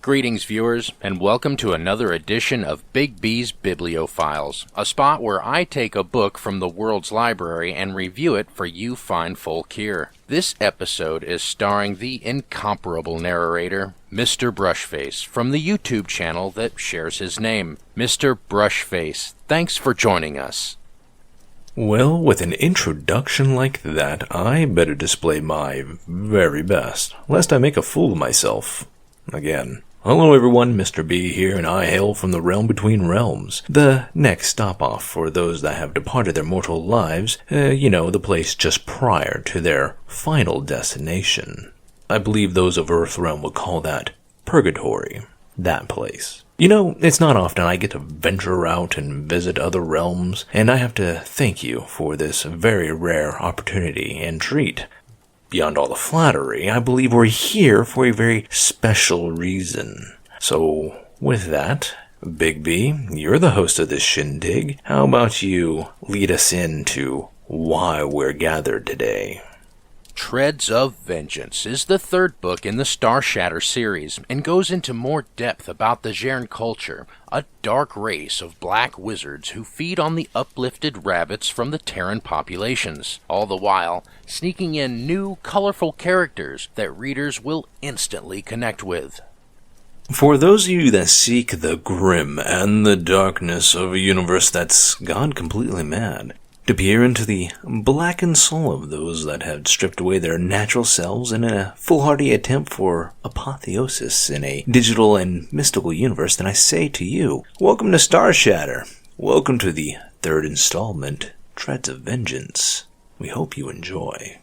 Greetings, viewers, and welcome to another edition of Bigby's Bibliophiles, a spot where I take a book from the world's library and review it for you fine folk here. This episode is starring the incomparable narrator, Mr. Brushface, from the YouTube channel that shares his name. Mr. Brushface, thanks for joining us. Well, with an introduction like that, I better display my very best, lest I make a fool of myself again. Hello everyone, Mr. B here, and I hail from the realm between realms. The next stop-off for those that have departed their mortal lives, the place just prior to their final destination. I believe those of Earthrealm would call that purgatory, that place. It's not often I get to venture out and visit other realms, and I have to thank you for this very rare opportunity and treat. Beyond all the flattery, I believe we're here for a very special reason. So, with that, Bigby, you're the host of this shindig. How about you lead us into why we're gathered today? Treads of Vengeance is the third book in the Starshatter series and goes into more depth about the Jern culture, a dark race of black wizards who feed on the uplifted rabbits from the Terran populations, all the while sneaking in new, colorful characters that readers will instantly connect with. For those of you that seek the grim and the darkness of a universe that's gone completely mad, to peer into the blackened soul of those that have stripped away their natural selves in a foolhardy attempt for apotheosis in a digital and mystical universe, then I say to you, welcome to Starshatter. Welcome to the third installment, Treads of Vengeance. We hope you enjoy.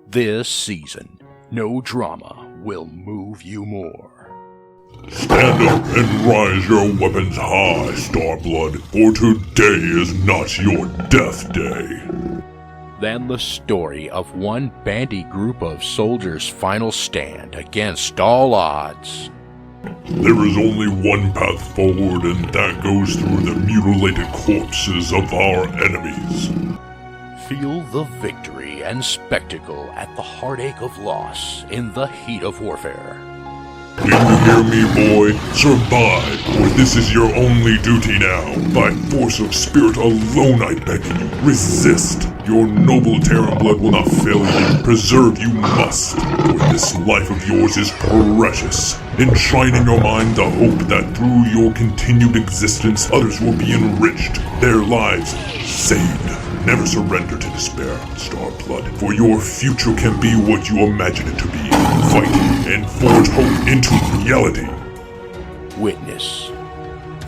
This season, no drama will move you more. Stand up and rise your weapons high, Starblood, for today is not your death day. Then the story of one bandy group of soldiers' final stand against all odds. There is only one path forward, and that goes through the mutilated corpses of our enemies. Feel the victory and spectacle at the heartache of loss in the heat of warfare. Can you hear me, boy? Survive, for this is your only duty now. By force of spirit alone, I beg you, resist. Your noble Terran blood will not fail you. Preserve you must, for this life of yours is precious. Enshrine in your mind the hope that through your continued existence, others will be enriched, their lives saved. Never surrender to despair, Starblood, for your future can be what you imagine it to be. Fight and forge hope into reality. Witness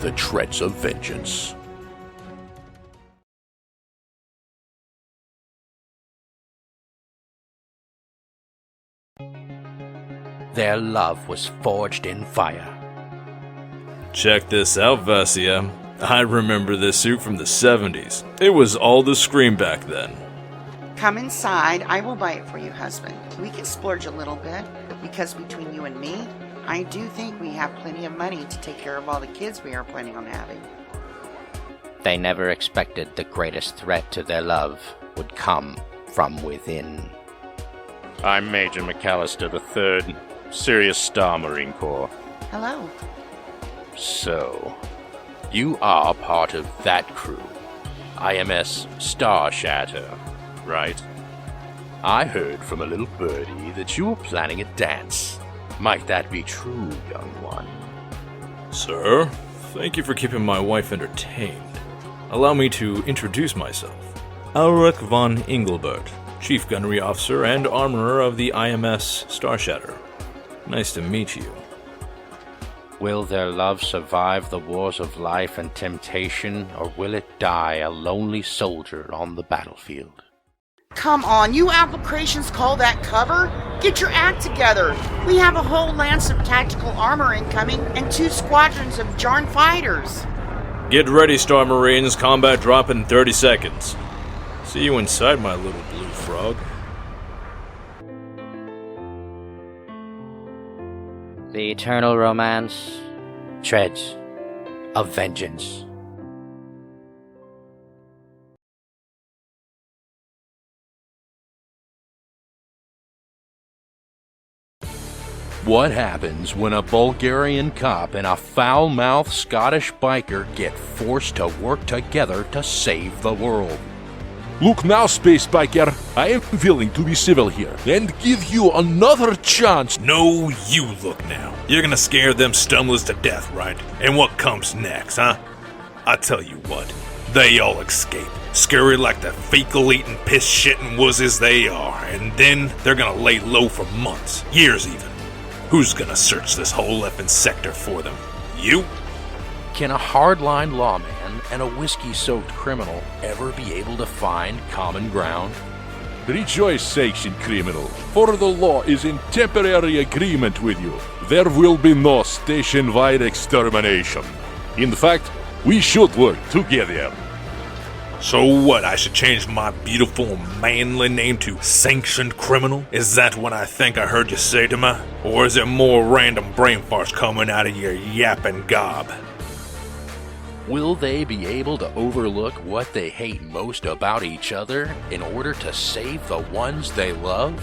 the Treads of Vengeance. Their love was forged in fire. Check this out, Vassia. I remember this suit from the 70s. It was all the scream back then. Come inside. I will buy it for you, husband. We can splurge a little bit, because between you and me, I do think we have plenty of money to take care of all the kids we are planning on having. They never expected the greatest threat to their love would come from within. I'm Major McAllister III, Sirius Star Marine Corps. Hello. So, you are part of that crew, IMS Starshatter, right? I heard from a little birdie that you were planning a dance. Might that be true, young one? Sir, thank you for keeping my wife entertained. Allow me to introduce myself. Ulrich von Engelbert, Chief Gunnery Officer and Armorer of the IMS Starshatter. Nice to meet you. Will their love survive the wars of life and temptation, or will it die a lonely soldier on the battlefield? Come on, you applications call that cover? Get your act together. We have a whole lance of tactical armor incoming and 2 squadrons of Jern fighters. Get ready, Star Marines. Combat drop in 30 seconds. See you inside, my little blue frog. The eternal romance, Treads of Vengeance. What happens when a Bulgarian cop and a foul-mouthed Scottish biker get forced to work together to save the world? Look now, Space Biker, I am willing to be civil here and give you another chance. No, you look now. You're gonna scare them stumblers to death, right? And what comes next, huh? I tell you what, they all escape, scurry like the fecal-eating, piss-shitting wuzzes they are, and then they're gonna lay low for months, years even. Who's gonna search this whole effing sector for them? You? Can a hardline lawman and a whiskey-soaked criminal ever be able to find common ground? Rejoice, sanctioned criminal, for the law is in temporary agreement with you. There will be no station-wide extermination. In fact, we should work together. So what, I should change my beautiful manly name to Sanctioned Criminal? Is that what I think I heard you say to me? Or is it more random brain farts coming out of your yapping gob? Will they be able to overlook what they hate most about each other in order to save the ones they love?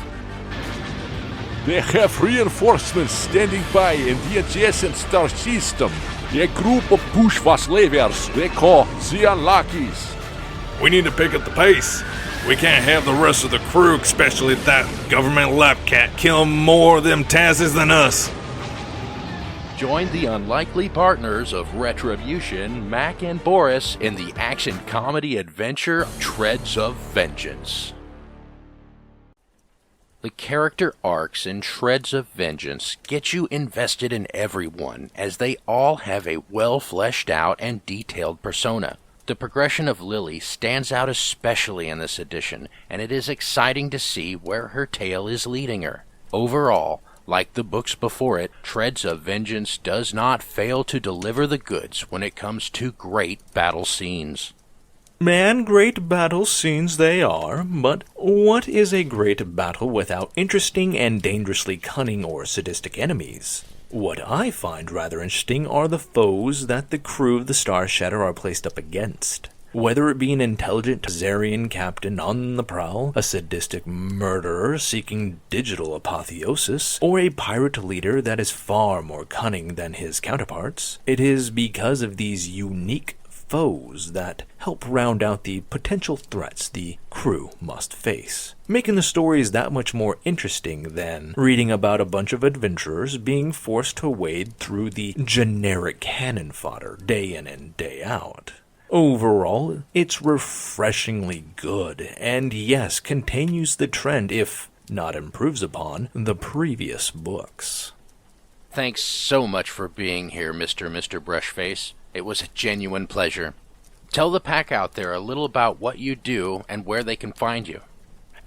They have reinforcements standing by in the adjacent star system. A group of bourgeois slavers they call the Unluckies. We need to pick up the pace. We can't have the rest of the crew, especially that government lap cat, kill more of them Tazzes than us. Join the unlikely partners of Retribution, Mac and Boris, in the action comedy adventure Treads of Vengeance. The character arcs in Treads of Vengeance get you invested in everyone, as they all have a well-fleshed out and detailed persona. The progression of Lily stands out especially in this edition, and it is exciting to see where her tale is leading her. Overall, like the books before it, Treads of Vengeance does not fail to deliver the goods when it comes to great battle scenes. Man, great battle scenes they are, but what is a great battle without interesting and dangerously cunning or sadistic enemies? What I find rather interesting are the foes that the crew of the Starshatter are placed up against. Whether it be an intelligent Zarian captain on the prowl, a sadistic murderer seeking digital apotheosis, or a pirate leader that is far more cunning than his counterparts, it is because of these unique foes that help round out the potential threats the crew must face, making the stories that much more interesting than reading about a bunch of adventurers being forced to wade through the generic cannon fodder day in and day out. Overall, it's refreshingly good, and yes, continues the trend, if not improves upon, the previous books. Thanks so much for being here, Mr. Brushface. It was a genuine pleasure. Tell the pack out there a little about what you do and where they can find you.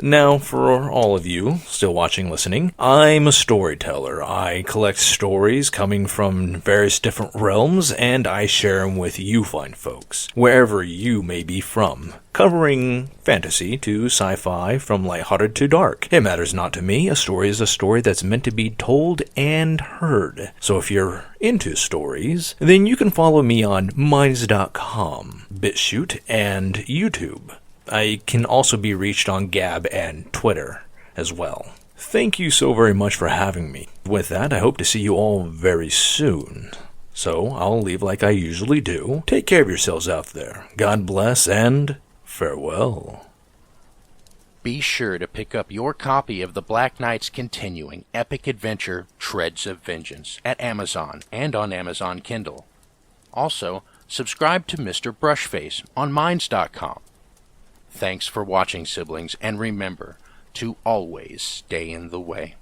Now, for all of you still watching, listening, I'm a storyteller. I collect stories coming from various different realms, and I share them with you fine folks, wherever you may be from, covering fantasy to sci-fi, from lighthearted to dark. It matters not to me. A story is a story that's meant to be told and heard. So if you're into stories, then you can follow me on minds.com, BitChute, and YouTube. I can also be reached on Gab and Twitter as well. Thank you so very much for having me. With that, I hope to see you all very soon. So, I'll leave like I usually do. Take care of yourselves out there. God bless and farewell. Be sure to pick up your copy of the Black Knight's continuing epic adventure, Treads of Vengeance, at Amazon and on Amazon Kindle. Also, subscribe to Mr. Brushface on Minds.com. Thanks for watching, siblings, and remember to always stay in the way.